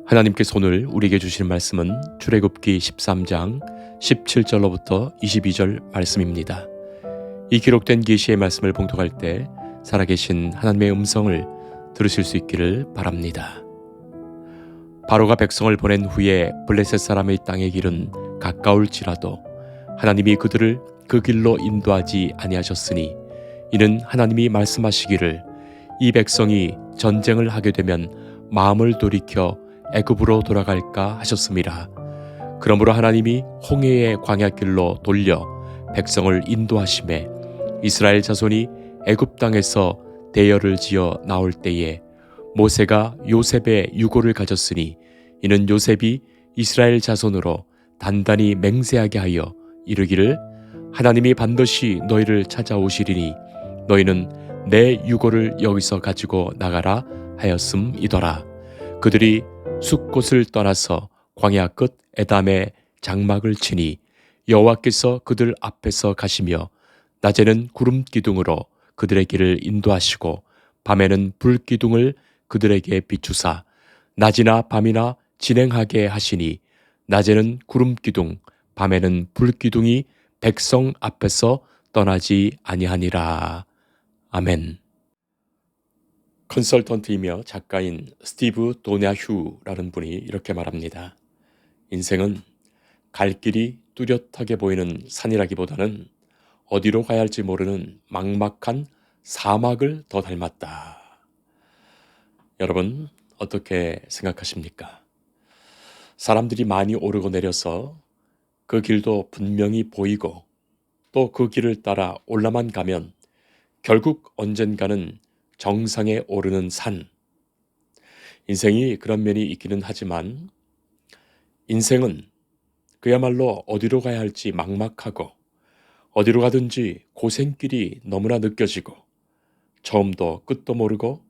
하나님께서 오늘 우리에게 주신 말씀은 출애굽기 13장 17절로부터 22절 말씀입니다. 이 기록된 계시의 말씀을 봉독할 때 살아계신 하나님의 음성을 들으실 수 있기를 바랍니다. 바로가 백성을 보낸 후에 블레셋 사람의 땅의 길은 가까울지라도 하나님이 그들을 그 길로 인도하지 아니하셨으니 이는 하나님이 말씀하시기를 이 백성이 전쟁을 하게 되면 마음을 돌이켜 애굽으로 돌아갈까 하셨음이라. 그러므로 하나님이 홍해의 광야길로 돌려 백성을 인도하심에 이스라엘 자손이 애굽 땅에서 대열을 지어 나올 때에 모세가 요셉의 유고를 가졌으니 이는 요셉이 이스라엘 자손으로 단단히 맹세하게 하여 이르기를 하나님이 반드시 너희를 찾아오시리니 너희는 내 유고를 여기서 가지고 나가라 하였음이더라. 그들이 숲곳을 떠나서 광야 끝 에담에 장막을 치니 여호와께서 그들 앞에서 가시며 낮에는 구름 기둥으로 그들의 길을 인도하시고 밤에는 불 기둥을 그들에게 비추사 낮이나 밤이나 진행하게 하시니 낮에는 구름 기둥 밤에는 불 기둥이 백성 앞에서 떠나지 아니하니라. 아멘. 컨설턴트이며 작가인 스티브 도냐휴라는 분이 이렇게 말합니다. 인생은 갈 길이 뚜렷하게 보이는 산이라기보다는 어디로 가야 할지 모르는 막막한 사막을 더 닮았다. 여러분 어떻게 생각하십니까? 사람들이 많이 오르고 내려서 그 길도 분명히 보이고 또 그 길을 따라 올라만 가면 결국 언젠가는 정상에 오르는 산. 인생이 그런 면이 있기는 하지만 인생은 그야말로 어디로 가야 할지 막막하고 어디로 가든지 고생길이 너무나 느껴지고 처음도 끝도 모르고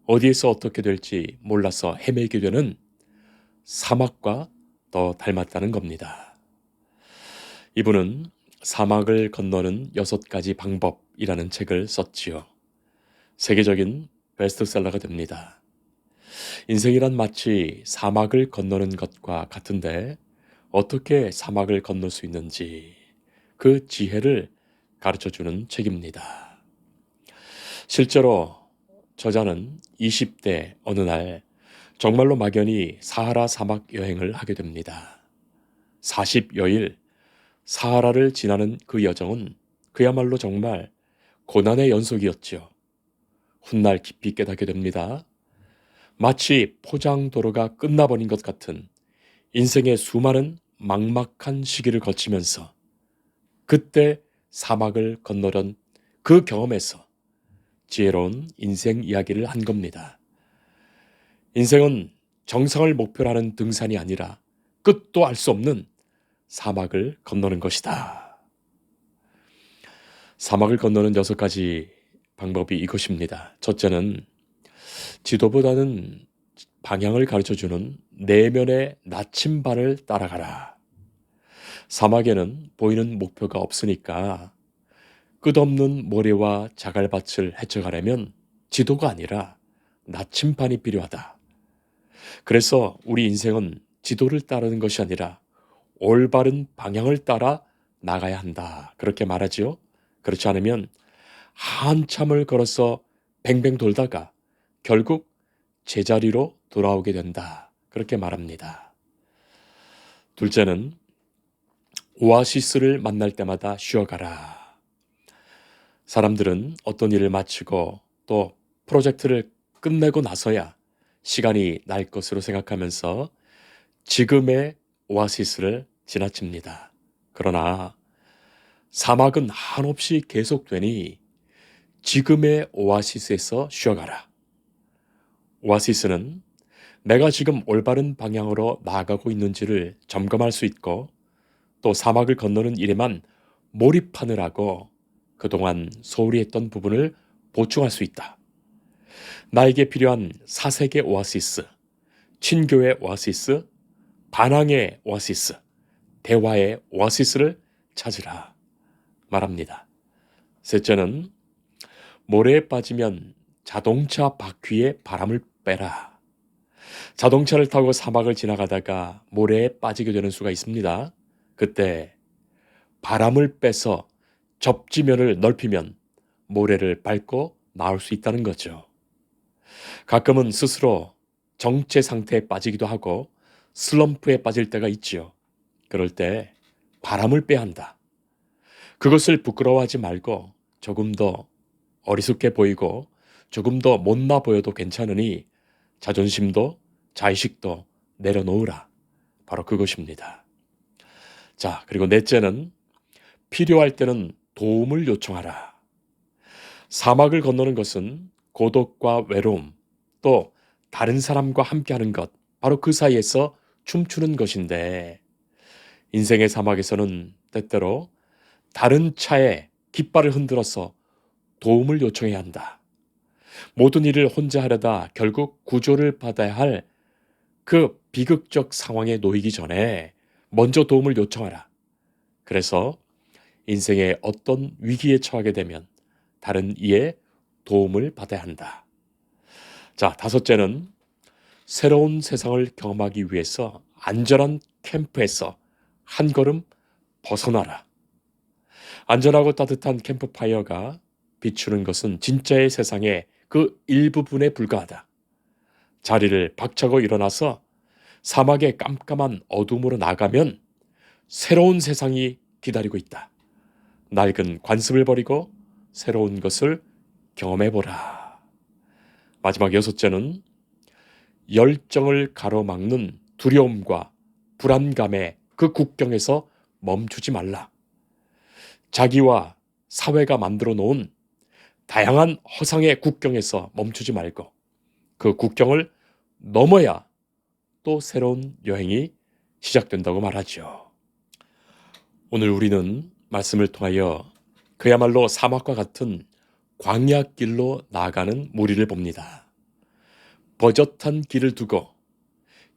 어디에서 어떻게 될지 몰라서 헤매게 되는 사막과 더 닮았다는 겁니다. 이분은 사막을 건너는 6가지 방법이라는 책을 썼지요. 세계적인 베스트셀러가 됩니다. 인생이란 마치 사막을 건너는 것과 같은데 어떻게 사막을 건널 수 있는지 그 지혜를 가르쳐주는 책입니다. 실제로 저자는 20대 어느 날 정말로 막연히 사하라 사막 여행을 하게 됩니다. 40여일 사하라를 지나는 그 여정은 그야말로 정말 고난의 연속이었죠. 훗날 깊이 깨닫게 됩니다. 마치 포장도로가 끝나버린 것 같은 인생의 수많은 막막한 시기를 거치면서 그때 사막을 건너던 그 경험에서 지혜로운 인생 이야기를 한 겁니다. 인생은 정상을 목표로 하는 등산이 아니라 끝도 알 수 없는 사막을 건너는 것이다. 사막을 건너는 6가지 방법이 이것입니다. 첫째는 지도보다는 방향을 가르쳐주는 내면의 나침반을 따라가라. 사막에는 보이는 목표가 없으니까 끝없는 모래와 자갈밭을 헤쳐가려면 지도가 아니라 나침반이 필요하다. 그래서 우리 인생은 지도를 따르는 것이 아니라 올바른 방향을 따라 나가야 한다. 그렇게 말하지요. 그렇지 않으면 한참을 걸어서 뱅뱅 돌다가 결국 제자리로 돌아오게 된다. 그렇게 말합니다. 둘째는 오아시스를 만날 때마다 쉬어가라. 사람들은 어떤 일을 마치고 또 프로젝트를 끝내고 나서야 시간이 날 것으로 생각하면서 지금의 오아시스를 지나칩니다. 그러나 사막은 한없이 계속되니 지금의 오아시스에서 쉬어가라. 오아시스는 내가 지금 올바른 방향으로 나아가고 있는지를 점검할 수 있고 또 사막을 건너는 일에만 몰입하느라고 그동안 소홀히 했던 부분을 보충할 수 있다. 나에게 필요한 사색의 오아시스, 친교의 오아시스, 반항의 오아시스, 대화의 오아시스를 찾으라 말합니다. 셋째는 모래에 빠지면 자동차 바퀴에 바람을 빼라. 자동차를 타고 사막을 지나가다가 모래에 빠지게 되는 수가 있습니다. 그때 바람을 빼서 접지면을 넓히면 모래를 밟고 나올 수 있다는 거죠. 가끔은 스스로 정체 상태에 빠지기도 하고 슬럼프에 빠질 때가 있지요. 그럴 때 바람을 빼야 한다. 그것을 부끄러워하지 말고 조금 더 어리숙해 보이고 조금 더 못나 보여도 괜찮으니 자존심도 자의식도 내려놓으라. 바로 그것입니다. 자, 그리고 넷째는 필요할 때는 도움을 요청하라. 사막을 건너는 것은 고독과 외로움, 또 다른 사람과 함께하는 것, 바로 그 사이에서 춤추는 것인데 인생의 사막에서는 때때로 다른 차에 깃발을 흔들어서 도움을 요청해야 한다. 모든 일을 혼자 하려다 결국 구조를 받아야 할 그 비극적 상황에 놓이기 전에 먼저 도움을 요청하라. 그래서 인생의 어떤 위기에 처하게 되면 다른 이의 도움을 받아야 한다. 자, 다섯째는 새로운 세상을 경험하기 위해서 안전한 캠프에서 한 걸음 벗어나라. 안전하고 따뜻한 캠프파이어가 비추는 것은 진짜의 세상의 그 일부분에 불과하다. 자리를 박차고 일어나서 사막의 깜깜한 어둠으로 나가면 새로운 세상이 기다리고 있다. 낡은 관습을 버리고 새로운 것을 경험해보라. 마지막 여섯째는 열정을 가로막는 두려움과 불안감의 그 국경에서 멈추지 말라. 자기와 사회가 만들어 놓은 다양한 허상의 국경에서 멈추지 말고 그 국경을 넘어야 또 새로운 여행이 시작된다고 말하죠. 오늘 우리는 말씀을 통하여 그야말로 사막과 같은 광야길로 나아가는 무리를 봅니다. 버젓한 길을 두고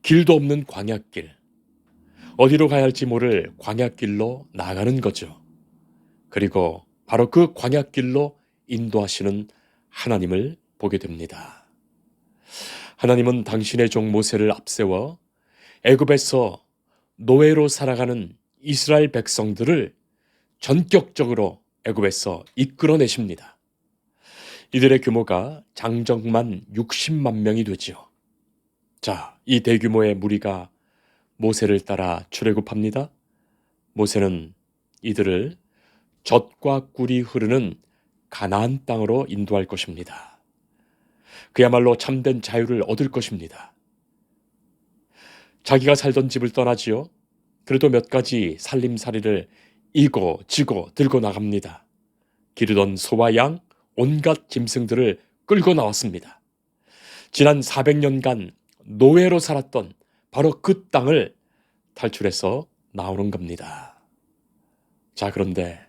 길도 없는 광야길, 어디로 가야 할지 모를 광야길로 나아가는 거죠. 그리고 바로 그 광야길로 인도하시는 하나님을 보게 됩니다. 하나님은 당신의 종 모세를 앞세워 애굽에서 노예로 살아가는 이스라엘 백성들을 전격적으로 애굽에서 이끌어내십니다. 이들의 규모가 장정만 60만 명이 되지요. 자, 이 대규모의 무리가 모세를 따라 출애굽합니다. 모세는 이들을 젖과 꿀이 흐르는 가나안 땅으로 인도할 것입니다. 그야말로 참된 자유를 얻을 것입니다. 자기가 살던 집을 떠나지요. 그래도 몇 가지 살림살이를 이고 지고 들고 나갑니다. 기르던 소와 양, 온갖 짐승들을 끌고 나왔습니다. 지난 400년간 노예로 살았던 바로 그 땅을 탈출해서 나오는 겁니다. 자, 그런데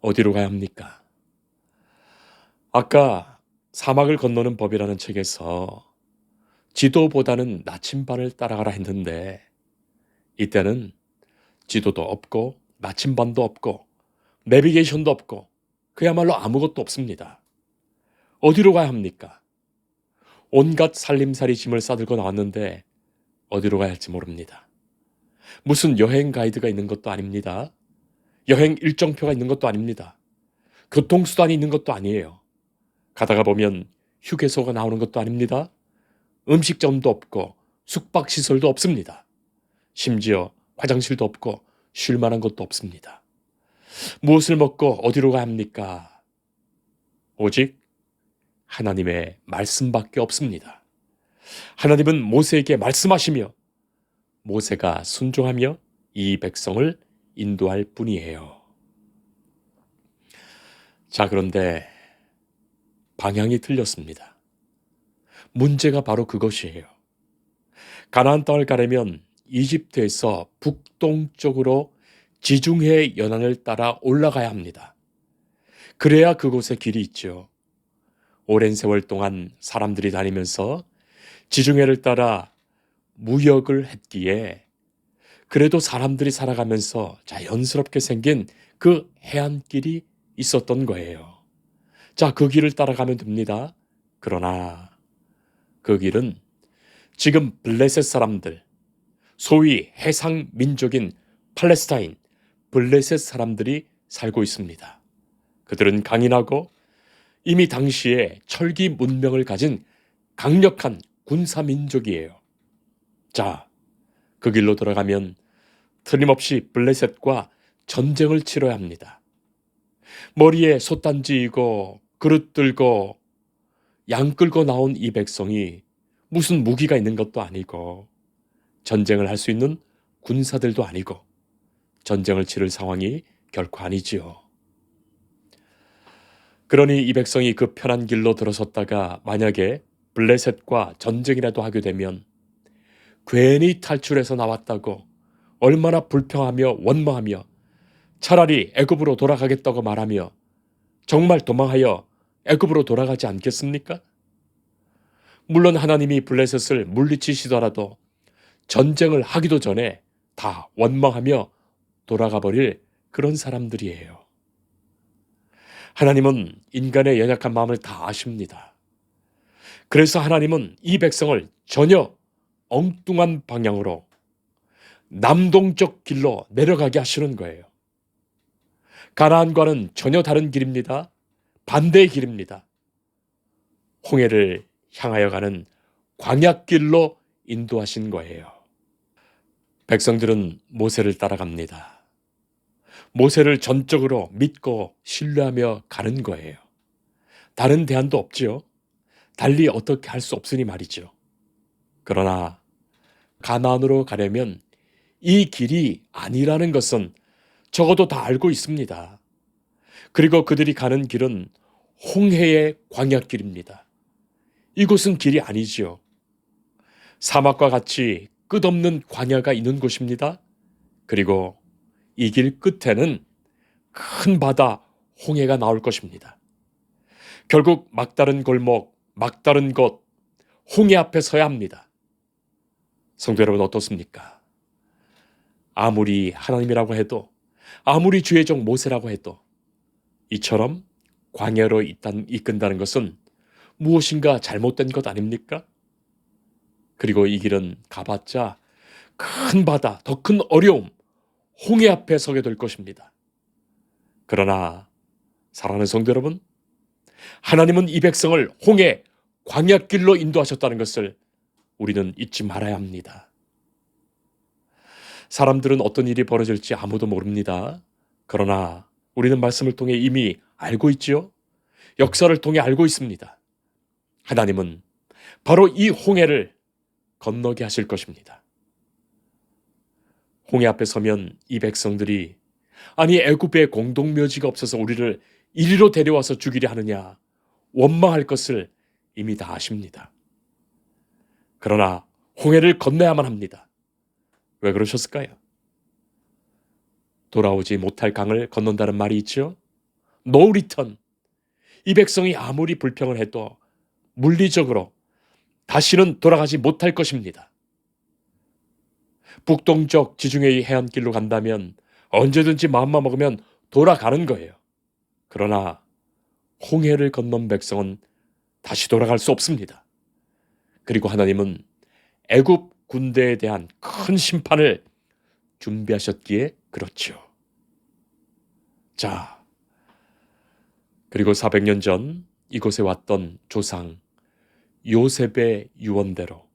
어디로 가야 합니까? 아까 사막을 건너는 법이라는 책에서 지도보다는 나침반을 따라가라 했는데 이때는 지도도 없고 나침반도 없고 내비게이션도 없고 그야말로 아무것도 없습니다. 어디로 가야 합니까? 온갖 살림살이 짐을 싸들고 나왔는데 어디로 가야 할지 모릅니다. 무슨 여행 가이드가 있는 것도 아닙니다. 여행 일정표가 있는 것도 아닙니다. 교통수단이 있는 것도 아니에요. 가다가 보면 휴게소가 나오는 것도 아닙니다. 음식점도 없고 숙박시설도 없습니다. 심지어 화장실도 없고 쉴 만한 것도 없습니다. 무엇을 먹고 어디로 가야 합니까? 오직 하나님의 말씀밖에 없습니다. 하나님은 모세에게 말씀하시며 모세가 순종하며 이 백성을 인도할 뿐이에요. 자, 그런데 방향이 틀렸습니다. 문제가 바로 그것이에요. 가나안 땅을 가려면 이집트에서 북동쪽으로 지중해 연안을 따라 올라가야 합니다. 그래야 그곳에 길이 있죠. 오랜 세월 동안 사람들이 다니면서 지중해를 따라 무역을 했기에 그래도 사람들이 살아가면서 자연스럽게 생긴 그 해안길이 있었던 거예요. 자, 그 길을 따라가면 됩니다. 그러나 그 길은 지금 블레셋 사람들, 소위 해상 민족인 팔레스타인, 블레셋 사람들이 살고 있습니다. 그들은 강인하고 이미 당시에 철기 문명을 가진 강력한 군사 민족이에요. 자, 그 길로 들어가면 틀림없이 블레셋과 전쟁을 치러야 합니다. 머리에 솥단지이고 그릇 들고 양 끌고 나온 이 백성이 무슨 무기가 있는 것도 아니고 전쟁을 할 수 있는 군사들도 아니고 전쟁을 치를 상황이 결코 아니지요. 그러니 이 백성이 그 편한 길로 들어섰다가 만약에 블레셋과 전쟁이라도 하게 되면 괜히 탈출해서 나왔다고 얼마나 불평하며 원망하며 차라리 애굽으로 돌아가겠다고 말하며 정말 도망하여 애굽으로 돌아가지 않겠습니까? 물론 하나님이 블레셋을 물리치시더라도 전쟁을 하기도 전에 다 원망하며 돌아가 버릴 그런 사람들이에요. 하나님은 인간의 연약한 마음을 다 아십니다. 그래서 하나님은 이 백성을 전혀 엉뚱한 방향으로 남동쪽 길로 내려가게 하시는 거예요. 가나안과는 전혀 다른 길입니다. 반대의 길입니다. 홍해를 향하여 가는 광야길로 인도하신 거예요. 백성들은 모세를 따라갑니다. 모세를 전적으로 믿고 신뢰하며 가는 거예요. 다른 대안도 없지요. 달리 어떻게 할 수 없으니 말이죠. 그러나 가나안으로 가려면 이 길이 아니라는 것은 적어도 다 알고 있습니다. 그리고 그들이 가는 길은 홍해의 광야길입니다. 이곳은 길이 아니지요. 사막과 같이 끝없는 광야가 있는 곳입니다. 그리고 이 길 끝에는 큰 바다 홍해가 나올 것입니다. 결국 막다른 골목, 막다른 곳, 홍해 앞에 서야 합니다. 성도 여러분 어떻습니까? 아무리 하나님이라고 해도, 아무리 주의 종 모세라고 해도 이처럼 광야로 이끈다는 것은 무엇인가 잘못된 것 아닙니까? 그리고 이 길은 가봤자 큰 바다, 더 큰 어려움, 홍해 앞에 서게 될 것입니다. 그러나 사랑하는 성도 여러분, 하나님은 이 백성을 홍해 광야길로 인도하셨다는 것을 우리는 잊지 말아야 합니다. 사람들은 어떤 일이 벌어질지 아무도 모릅니다. 그러나 우리는 말씀을 통해 이미 알고 있지요. 역사를 통해 알고 있습니다. 하나님은 바로 이 홍해를 건너게 하실 것입니다. 홍해 앞에 서면 이 백성들이 아니 애굽에 공동묘지가 없어서 우리를 이리로 데려와서 죽이려 하느냐 원망할 것을 이미 다 아십니다. 그러나 홍해를 건너야만 합니다. 왜 그러셨을까요? 돌아오지 못할 강을 건넌다는 말이 있죠. No return. 이 백성이 아무리 불평을 해도 물리적으로 다시는 돌아가지 못할 것입니다. 북동쪽 지중해의 해안길로 간다면 언제든지 마음만 먹으면 돌아가는 거예요. 그러나 홍해를 건넌 백성은 다시 돌아갈 수 없습니다. 그리고 하나님은 애굽 군대에 대한 큰 심판을 준비하셨기에 그렇죠. 자, 그리고 400년 전 이곳에 왔던 조상 요셉의 유언대로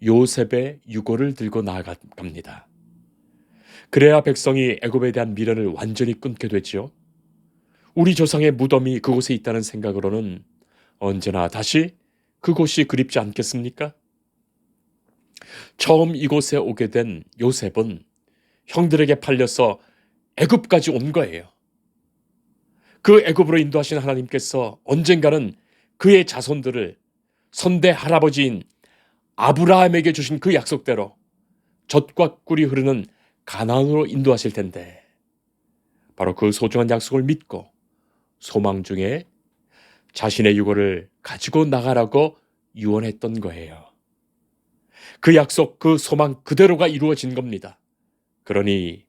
요셉의 유고를 들고 나아갑니다. 그래야 백성이 애굽에 대한 미련을 완전히 끊게 되지요. 우리 조상의 무덤이 그곳에 있다는 생각으로는 언제나 다시 그곳이 그립지 않겠습니까? 처음 이곳에 오게 된 요셉은 형들에게 팔려서 애굽까지 온 거예요. 그 애굽으로 인도하신 하나님께서 언젠가는 그의 자손들을 선대 할아버지인 아브라함에게 주신 그 약속대로 젖과 꿀이 흐르는 가나안으로 인도하실 텐데 바로 그 소중한 약속을 믿고 소망 중에 자신의 유고를 가지고 나가라고 유언했던 거예요. 그 약속, 그 소망 그대로가 이루어진 겁니다. 그러니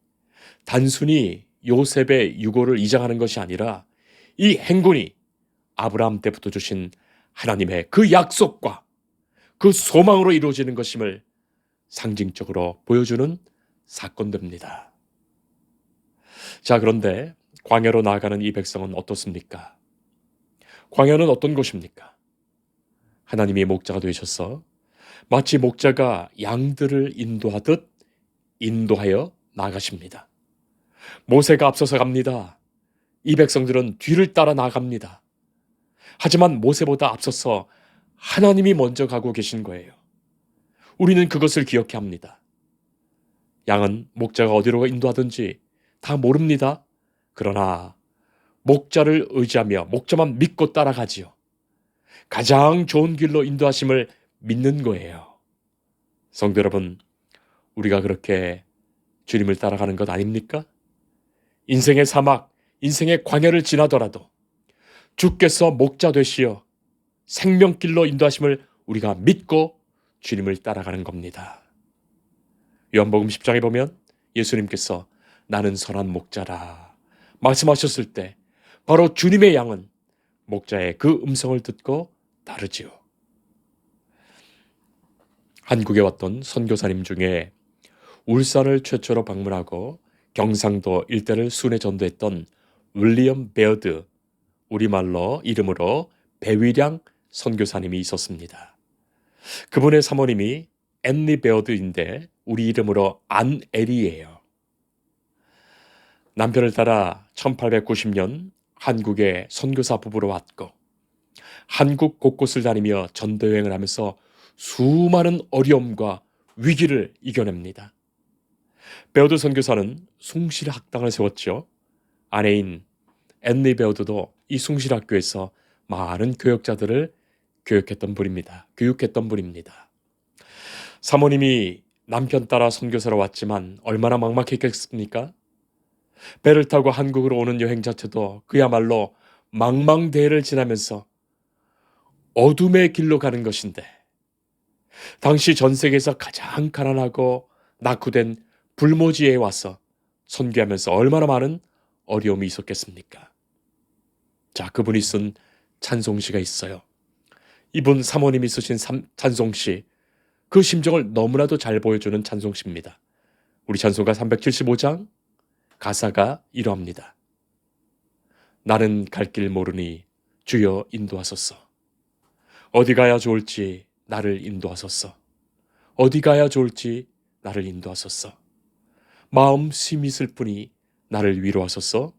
단순히 요셉의 유고를 이장하는 것이 아니라 이 행군이 아브라함 때부터 주신 하나님의 그 약속과 그 소망으로 이루어지는 것임을 상징적으로 보여주는 사건들입니다. 자, 그런데 광야로 나아가는 이 백성은 어떻습니까? 광야는 어떤 곳입니까? 하나님이 목자가 되셔서 마치 목자가 양들을 인도하듯 인도하여 나가십니다. 모세가 앞서서 갑니다. 이 백성들은 뒤를 따라 나갑니다. 하지만 모세보다 앞서서 하나님이 먼저 가고 계신 거예요. 우리는 그것을 기억해야 합니다. 양은 목자가 어디로 인도하든지 다 모릅니다. 그러나 목자를 의지하며 목자만 믿고 따라가지요. 가장 좋은 길로 인도하심을 믿는 거예요. 성도 여러분, 우리가 그렇게 주님을 따라가는 것 아닙니까? 인생의 사막, 인생의 광야를 지나더라도 주께서 목자 되시어 생명길로 인도하심을 우리가 믿고 주님을 따라가는 겁니다. 요한복음 10장에 보면 예수님께서 나는 선한 목자라 말씀하셨을 때 바로 주님의 양은 목자의 그 음성을 듣고 따르지요. 한국에 왔던 선교사님 중에 울산을 최초로 방문하고 경상도 일대를 순회 전도했던 윌리엄 베어드, 우리말로 이름으로 배위량 선교사님이 있었습니다. 그분의 사모님이 앤리 베어드인데 우리 이름으로 안엘이에요. 남편을 따라 1890년 한국에 선교사 부부로 왔고 한국 곳곳을 다니며 전도여행을 하면서 수많은 어려움과 위기를 이겨냅니다. 베어드 선교사는 숭실학당을 세웠죠. 아내인 앤리 베어드도 이 숭실학교에서 많은 교역자들을 교육했던 분입니다. 사모님이 남편 따라 선교사로 왔지만 얼마나 막막했겠습니까? 배를 타고 한국으로 오는 여행 자체도 그야말로 망망대해를 지나면서 어둠의 길로 가는 것인데 당시 전 세계에서 가장 가난하고 낙후된 불모지에 와서 선교하면서 얼마나 많은 어려움이 있었겠습니까? 자, 그분이 쓴 찬송시가 있어요. 이분 사모님이 쓰신 찬송시, 그 심정을 너무나도 잘 보여주는 찬송시입니다. 우리 찬송가 375장 가사가 이러합니다. 나는 갈 길 모르니 주여 인도하소서. 어디 가야 좋을지 나를 인도하소서. 어디 가야 좋을지 나를 인도하소서. 마음 심히 슬프니 나를 위로하소서.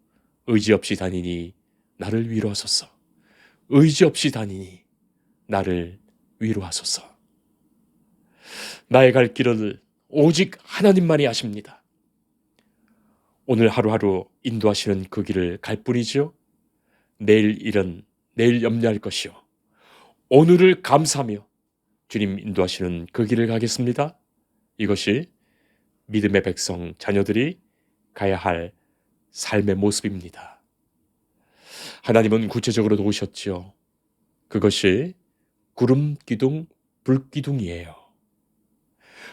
의지 없이 다니니 나를 위로하소서. 의지 없이 다니니 나를 위로하소서. 나의 갈 길을 오직 하나님만이 아십니다. 오늘 하루하루 인도하시는 그 길을 갈 뿐이지요. 내일 일은 내일 염려할 것이요. 오늘을 감사하며 주님 인도하시는 그 길을 가겠습니다. 이것이 믿음의 백성 자녀들이 가야 할 삶의 모습입니다. 하나님은 구체적으로 도우셨지요. 그것이 구름 기둥, 불 기둥이에요.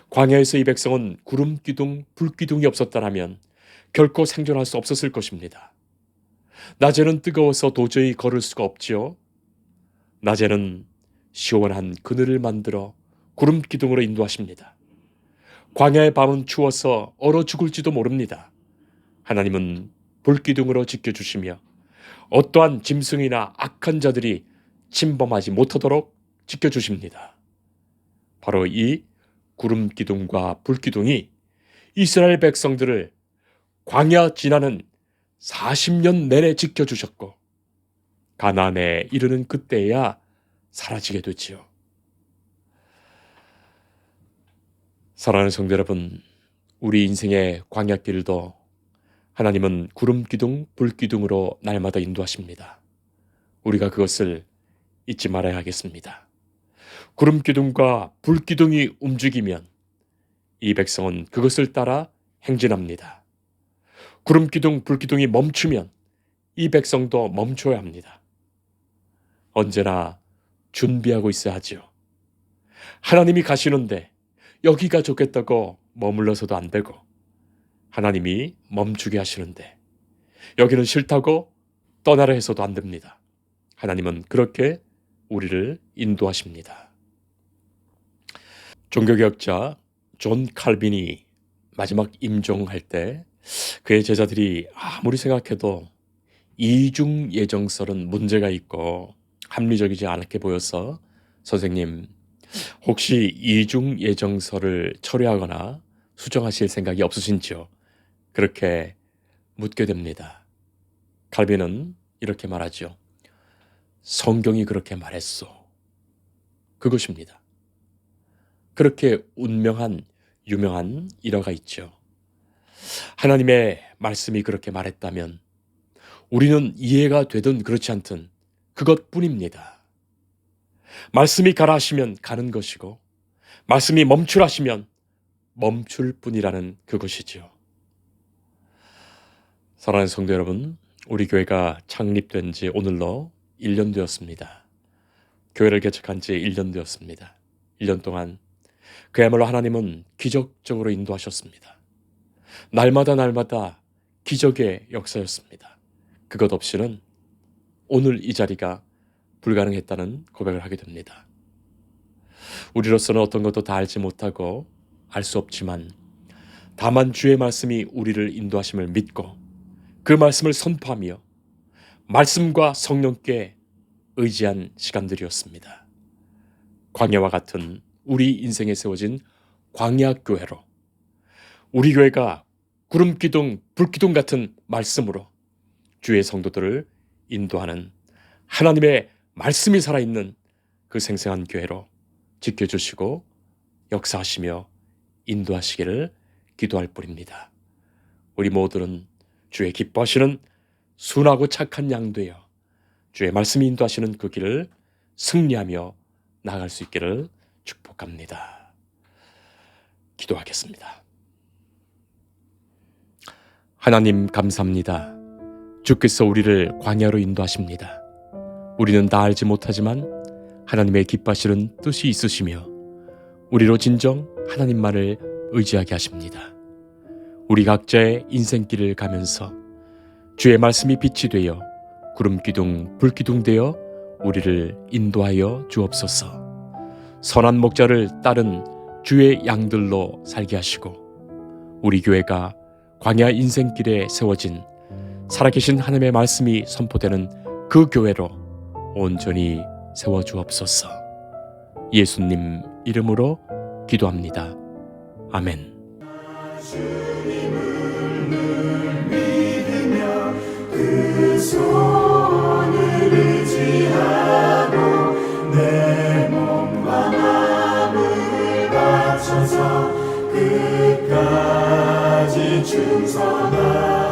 광야에서 이 백성은 구름 기둥, 불 기둥이 없었다면 결코 생존할 수 없었을 것입니다. 낮에는 뜨거워서 도저히 걸을 수가 없지요. 낮에는 시원한 그늘을 만들어 구름 기둥으로 인도하십니다. 광야의 밤은 추워서 얼어 죽을지도 모릅니다. 하나님은 불기둥으로 지켜주시며 어떠한 짐승이나 악한 자들이 침범하지 못하도록 지켜주십니다. 바로 이 구름 기둥과 불 기둥이 이스라엘 백성들을 광야 지나는 40년 내내 지켜주셨고 가나안에 이르는 그때야 사라지게 되지요. 사랑하는 성도 여러분, 우리 인생의 광야길도 하나님은 구름 기둥, 불 기둥으로 날마다 인도하십니다. 우리가 그것을 잊지 말아야 하겠습니다. 구름 기둥과 불 기둥이 움직이면 이 백성은 그것을 따라 행진합니다. 구름 기둥, 불 기둥이 멈추면 이 백성도 멈춰야 합니다. 언제나 준비하고 있어야 하지요. 하나님이 가시는데 여기가 좋겠다고 머물러서도 안 되고 하나님이 멈추게 하시는데 여기는 싫다고 떠나라 해서도 안 됩니다. 하나님은 그렇게 우리를 인도하십니다. 종교개혁자 존 칼빈이 마지막 임종할 때 그의 제자들이 아무리 생각해도 이중 예정설은 문제가 있고 합리적이지 않게 보여서 선생님, 혹시 이중 예정설을 철회하거나 수정하실 생각이 없으신지요? 그렇게 묻게 됩니다. 칼빈은 이렇게 말하죠. 성경이 그렇게 말했소. 그것입니다. 그렇게 운명한 유명한 일화가 있죠. 하나님의 말씀이 그렇게 말했다면 우리는 이해가 되든 그렇지 않든 그것뿐입니다. 말씀이 가라 하시면 가는 것이고 말씀이 멈추라 하시면 멈출 뿐이라는 그것이지요. 사랑하는 성도 여러분, 우리 교회가 창립된 지 오늘로 1년 되었습니다. 교회를 개척한 지 1년 되었습니다. 1년 동안 그야말로 하나님은 기적적으로 인도하셨습니다. 날마다 기적의 역사였습니다. 그것 없이는 오늘 이 자리가 불가능했다는 고백을 하게 됩니다. 우리로서는 어떤 것도 다 알지 못하고 알 수 없지만 다만 주의 말씀이 우리를 인도하심을 믿고 그 말씀을 선포하며 말씀과 성령께 의지한 시간들이었습니다. 광야와 같은 우리 인생에 세워진 광야교회로 우리 교회가 구름기둥, 불기둥 같은 말씀으로 주의 성도들을 인도하는 하나님의 말씀이 살아있는 그 생생한 교회로 지켜주시고 역사하시며 인도하시기를 기도할 뿐입니다. 우리 모두는 주의 기뻐하시는 순하고 착한 양 되어 주의 말씀이 인도하시는 그 길을 승리하며 나아갈 수 있기를 축복합니다. 기도하겠습니다. 하나님 감사합니다. 주께서 우리를 광야로 인도하십니다. 우리는 다 알지 못하지만 하나님의 기뻐하시는 뜻이 있으시며 우리로 진정 하나님만을 의지하게 하십니다. 우리 각자의 인생길을 가면서 주의 말씀이 빛이 되어 구름기둥, 불기둥 되어 우리를 인도하여 주옵소서. 선한 목자를 따른 주의 양들로 살게 하시고 우리 교회가 광야 인생길에 세워진 살아계신 하나님의 말씀이 선포되는 그 교회로 온전히 세워주옵소서. 예수님 이름으로 기도합니다. 아멘. 주님을 늘 믿으며 그 손을 의지하고 내 몸과 마음을 바쳐서 끝까지 충성하리.